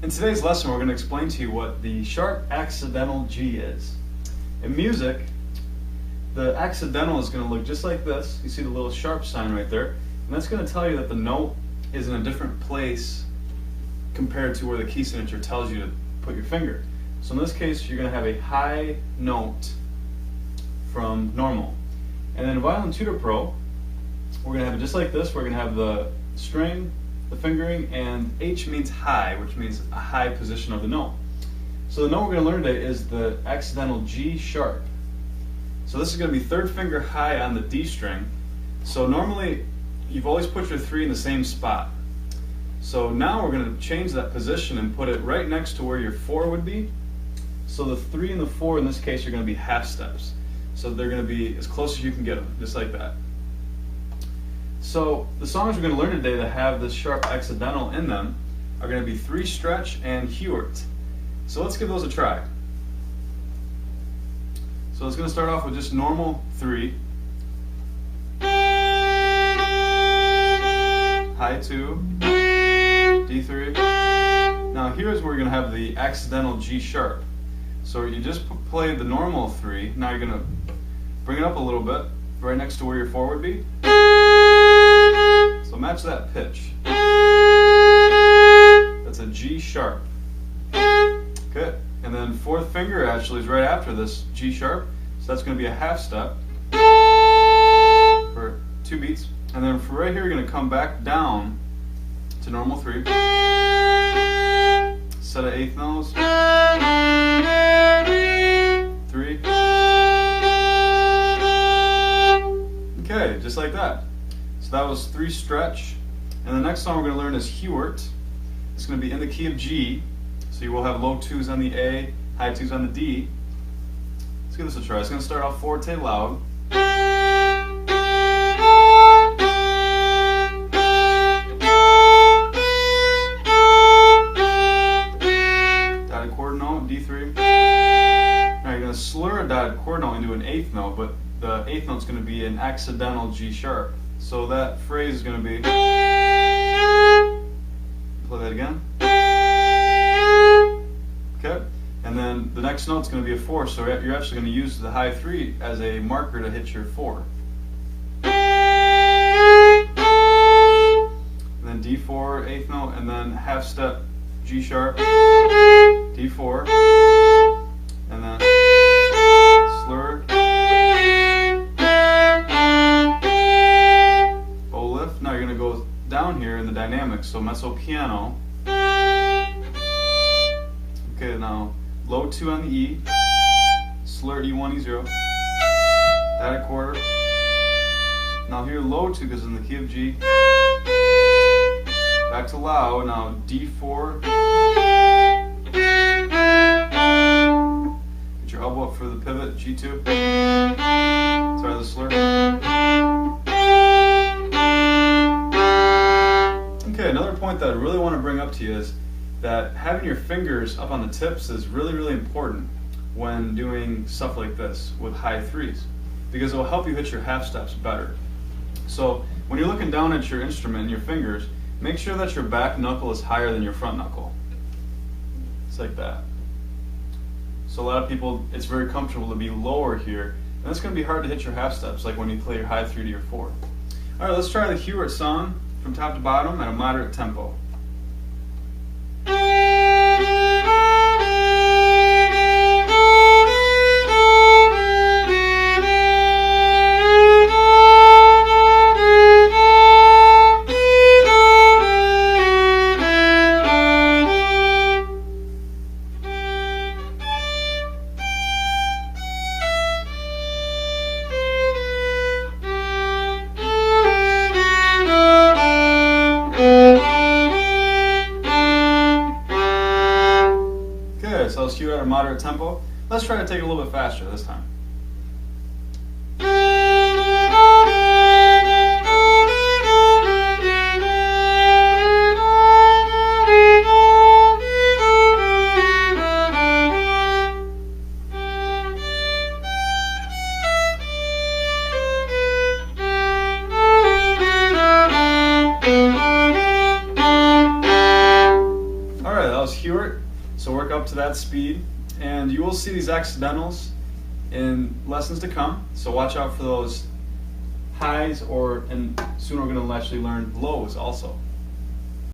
In today's lesson, we're going to explain to you what the sharp accidental G is. In music, the accidental is going to look just like this. You see the little sharp sign right there, and that's going to tell you that the note is in a different place compared to where the key signature tells you to put your finger. So in this case, you're going to have a high note from normal. And then in Violin Tutor Pro, we're going to have it just like this. We're going to have the string, the fingering, and H means high, which means a high position of the note. So the note we're going to learn today is the accidental G sharp. So this is going to be third finger high on the D string. So normally you've always put your 3 in the same spot. So now we're going to change that position and put it right next to where your 4 would be. So the 3 and the 4 in this case are going to be half steps. So they're going to be as close as you can get them, just like that. So the songs we're going to learn today that have this sharp accidental in them are going to be 3 Stretch and Hewert. So let's give those a try. So it's going to start off with just normal 3, high 2, D3. Now here's where we're going to have the accidental G sharp. So you just play the normal 3, now you're going to bring it up a little bit, right next to where your 4 would be. So match that pitch. That's a G sharp. Okay, and then 4th finger actually is right after this G sharp, so that's going to be a half step for 2 beats. And then for right here, you're going to come back down to normal 3. Set of 8th notes. 3. Okay, just like that. So that was 3 Stretch. And the next song we're going to learn is Hewert. It's going to be in the key of G. So you will have low 2s on the A, high 2s on the D. Let's give this a try. It's going to start off forte loud. Dotted chord note, D3. Now you're going to slur a dotted chord note into an 8th note, but the 8th note is going to be an accidental G sharp. So that phrase is going to be, play that again. Okay, and then the next note is going to be a 4, so you're actually going to use the high 3 as a marker to hit your 4. And then D4, 8th note, and then half step G sharp, D4, and then slur, bow lift. Now you're going to go down here in the dynamics, so mezzo piano. Okay, now low 2 on the E, slur E1, E0, dotted quarter. Now here low 2 because in the key of G. Back to loud, now D4. Get your elbow up for the pivot, G2. Sorry, the slur. Okay, another point that I really want to bring up to you is that having your fingers up on the tips is really, really important when doing stuff like this with high 3s, because it will help you hit your half steps better. So when you're looking down at your instrument and your fingers, make sure that your back knuckle is higher than your front knuckle. It's like that. So a lot of people, it's very comfortable to be lower here, and that's going to be hard to hit your half steps, like when you play your high 3 to your 4. All right, let's try the Hewert song from top to bottom at a moderate tempo. So let's cue at a moderate tempo. Let's try to take it a little bit faster this time. was Hewert, so work up to that speed. And you will see these accidentals in lessons to come, so watch out for those highs, and soon we're going to actually learn lows also.